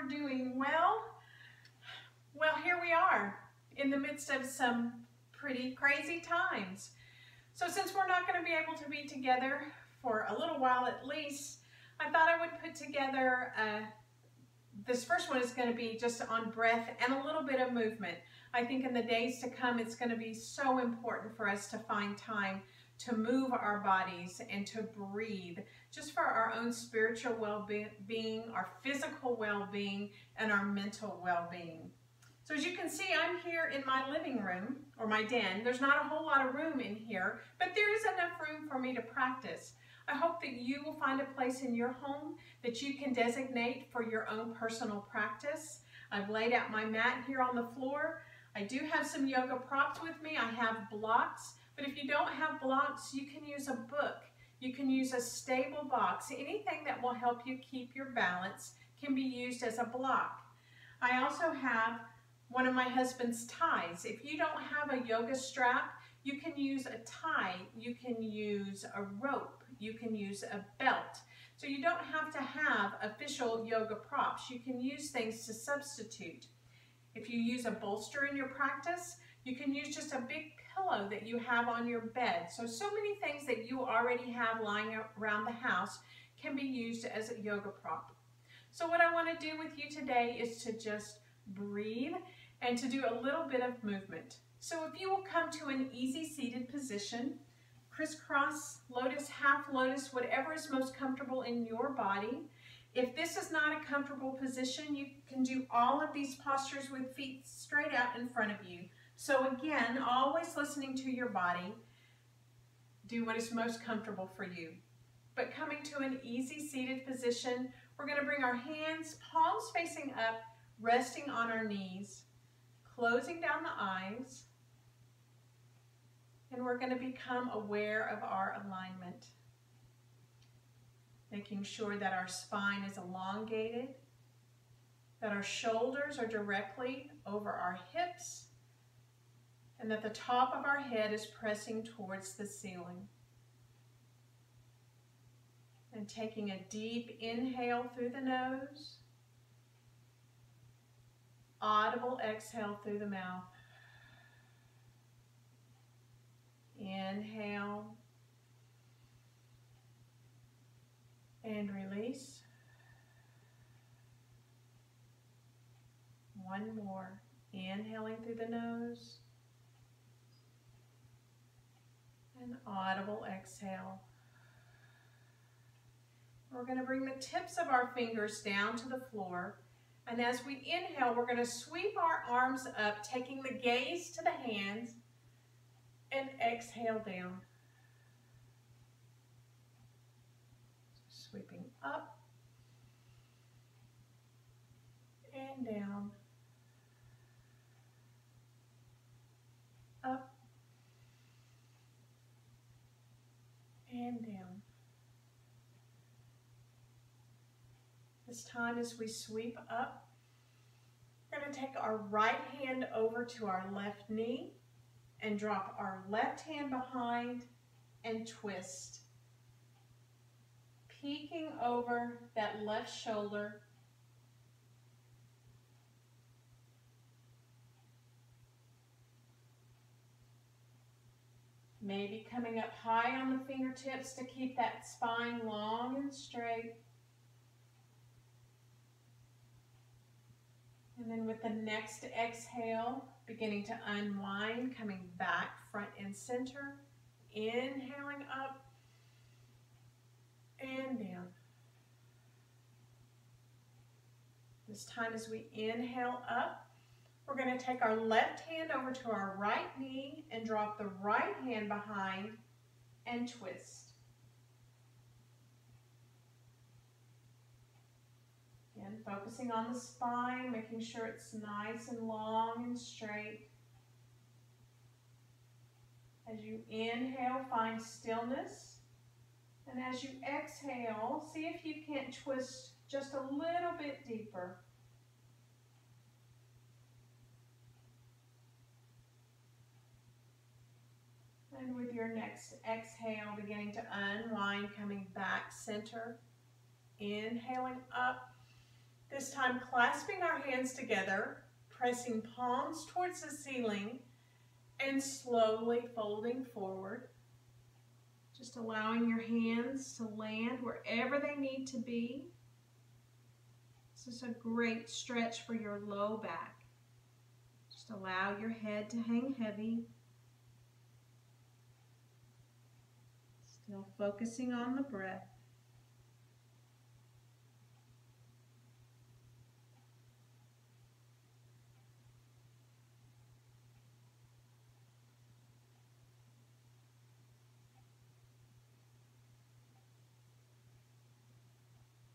we're doing well. Well, here we are in the midst of some pretty crazy times. So since we're not going to be able to be together for a little while at least, I thought I would put together, this first one is going to be just on breath and a little bit of movement. I think in the days to come, it's going to be so important for us to find time to move our bodies and to breathe, just for our own spiritual well-being, our physical well-being, and our mental well-being. So as you can see, I'm here in my living room, or my den. There's not a whole lot of room in here, but there is enough room for me to practice. I hope that you will find a place in your home that you can designate for your own personal practice. I've laid out my mat here on the floor. I do have some yoga props with me. I have blocks, but if you don't have blocks, you can use a book. You can use a stable box. Anything that will help you keep your balance can be used as a block. I also have one of my husband's ties. If you don't have a yoga strap, you can use a tie, you can use a rope, you can use a belt. So you don't have to have official yoga props. You can use things to substitute. If you use a bolster in your practice, you can use just a big pillow that you have on your bed. So many things that you already have lying around the house can be used as a yoga prop. So what I want to do with you today is to just breathe and to do a little bit of movement. So if you will come to an easy seated position, crisscross, lotus, half lotus, whatever is most comfortable in your body. If this is not a comfortable position, you can do all of these postures with feet straight out in front of you. So again, always listening to your body, do what is most comfortable for you. But coming to an easy seated position, we're going to bring our hands, palms facing up, resting on our knees, closing down the eyes, and we're going to become aware of our alignment. Making sure that our spine is elongated, that our shoulders are directly over our hips, and that the top of our head is pressing towards the ceiling. And taking a deep inhale through the nose, audible exhale through the mouth. Inhale and release. One more. Inhaling through the nose and audible exhale. We're going to bring the tips of our fingers down to the floor, and as we inhale, we're going to sweep our arms up, taking the gaze to the hands, and exhale down. Sweeping up and down, up and down. This time as we sweep up, we're going to take our right hand over to our left knee and drop our left hand behind and twist. Peeking over that left shoulder. Maybe coming up high on the fingertips to keep that spine long and straight. And then with the next exhale, beginning to unwind, coming back front and center, inhaling up and down. This time as we inhale up, we're going to take our left hand over to our right knee and drop the right hand behind and twist. Again, focusing on the spine, making sure it's nice and long and straight. As you inhale, find stillness. And as you exhale, see if you can't twist just a little bit deeper. And with your next exhale, beginning to unwind, coming back center. Inhaling up. This time clasping our hands together, pressing palms towards the ceiling, and slowly folding forward. Just allowing your hands to land wherever they need to be. This is a great stretch for your low back. Just allow your head to hang heavy. Still focusing on the breath.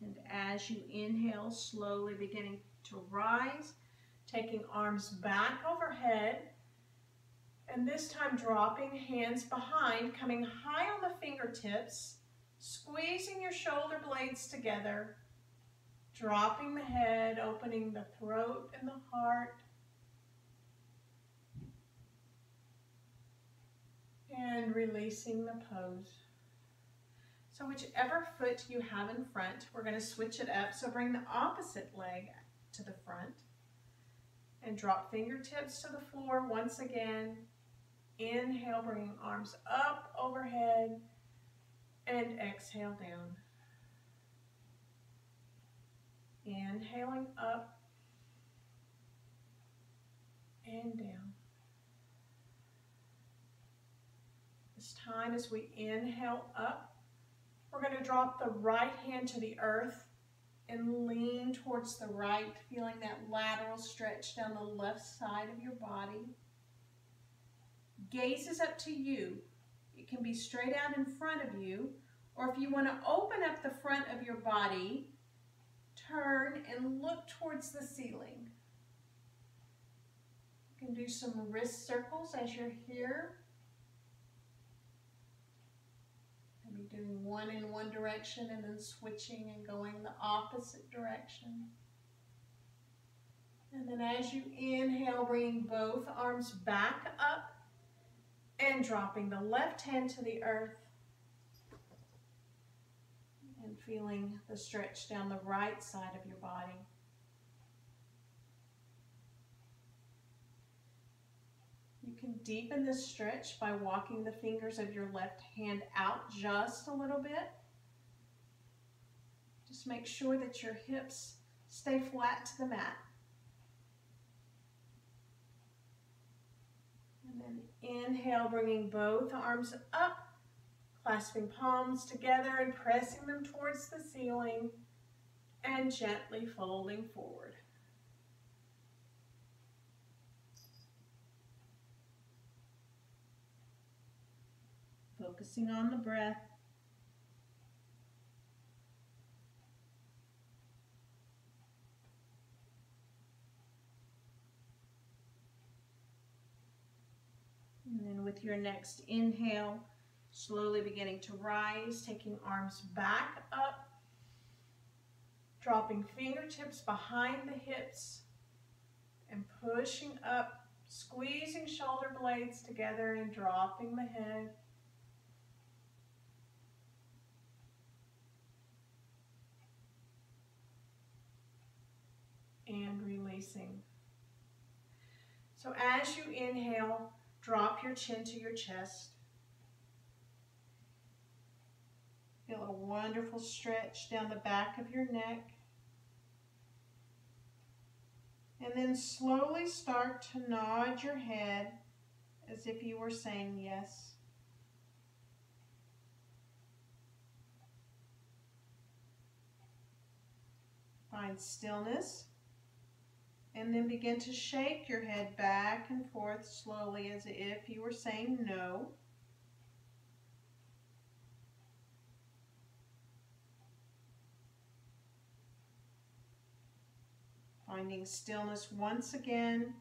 And as you inhale, slowly beginning to rise, taking arms back overhead, and this time dropping hands behind, coming high on the fingertips, squeezing your shoulder blades together, dropping the head, opening the throat and the heart, and releasing the pose. So whichever foot you have in front, we're going to switch it up. So bring the opposite leg to the front and drop fingertips to the floor once again. Inhale, bringing arms up overhead, and exhale down. Inhaling up and down. This time as we inhale up, we're going to drop the right hand to the earth and lean towards the right, feeling that lateral stretch down the left side of your body. Gaze is up to you. It can be straight out in front of you, or if you want to open up the front of your body, turn and look towards the ceiling. You can do some wrist circles as you're here. Maybe doing one in one direction and then switching and going the opposite direction. And then as you inhale, bringing both arms back up and dropping the left hand to the earth and feeling the stretch down the right side of your body. You can deepen this stretch by walking the fingers of your left hand out just a little bit. Just make sure that your hips stay flat to the mat. And then inhale, bringing both arms up, clasping palms together and pressing them towards the ceiling, and gently folding forward. Focusing on the breath. And then with your next inhale, slowly beginning to rise, taking arms back up, dropping fingertips behind the hips, and pushing up, squeezing shoulder blades together and dropping the head. And releasing. So as you inhale, drop your chin to your chest. Feel a wonderful stretch down the back of your neck. And then slowly start to nod your head as if you were saying yes. Find stillness. And then begin to shake your head back and forth slowly as if you were saying no. Finding stillness once again,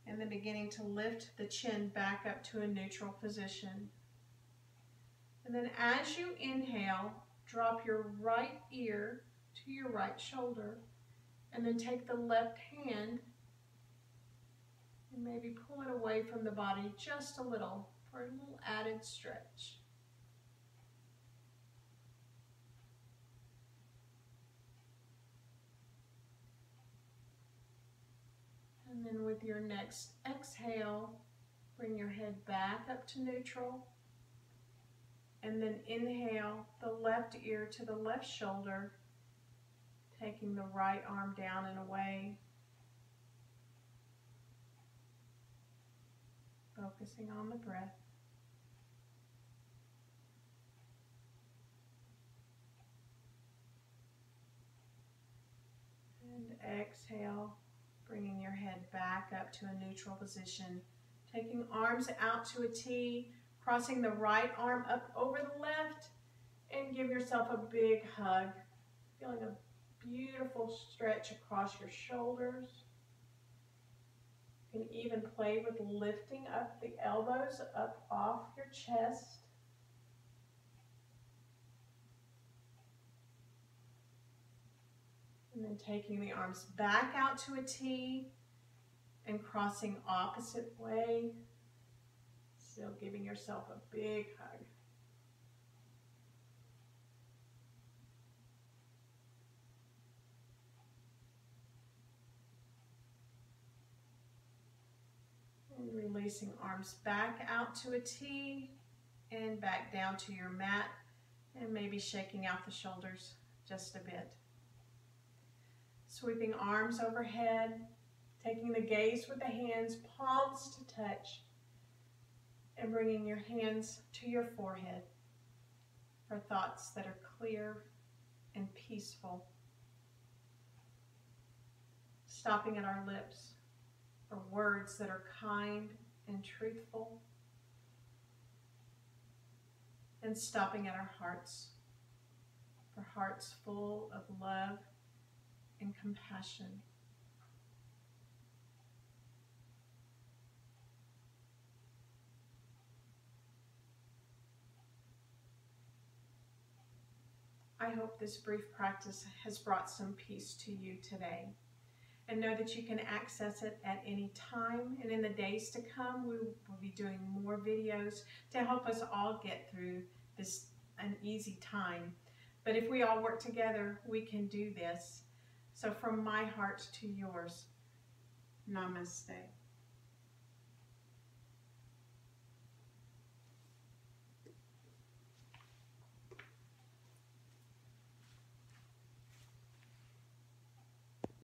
and then beginning to lift the chin back up to a neutral position. And then as you inhale, drop your right ear to your right shoulder. And then take the left hand and maybe pull it away from the body just a little for a little added stretch. And then with your next exhale, bring your head back up to neutral. And then inhale the left ear to the left shoulder, taking the right arm down and away. Focusing on the breath. And exhale, bringing your head back up to a neutral position. Taking arms out to a T, crossing the right arm up over the left, and give yourself a big hug. Feeling a beautiful stretch across your shoulders. You can even play with lifting up the elbows up off your chest. And then taking the arms back out to a T and crossing opposite way. Still giving yourself a big hug. And releasing arms back out to a T and back down to your mat, and maybe shaking out the shoulders just a bit. Sweeping arms overhead, taking the gaze with the hands, palms to touch, and bringing your hands to your forehead for thoughts that are clear and peaceful. Stopping at our lips for words that are kind and truthful. And stopping at our hearts for hearts full of love and compassion. I hope this brief practice has brought some peace to you today. And know that you can access it at any time. And in the days to come, we will be doing more videos to help us all get through this uneasy time. But if we all work together, we can do this. So from my heart to yours, namaste.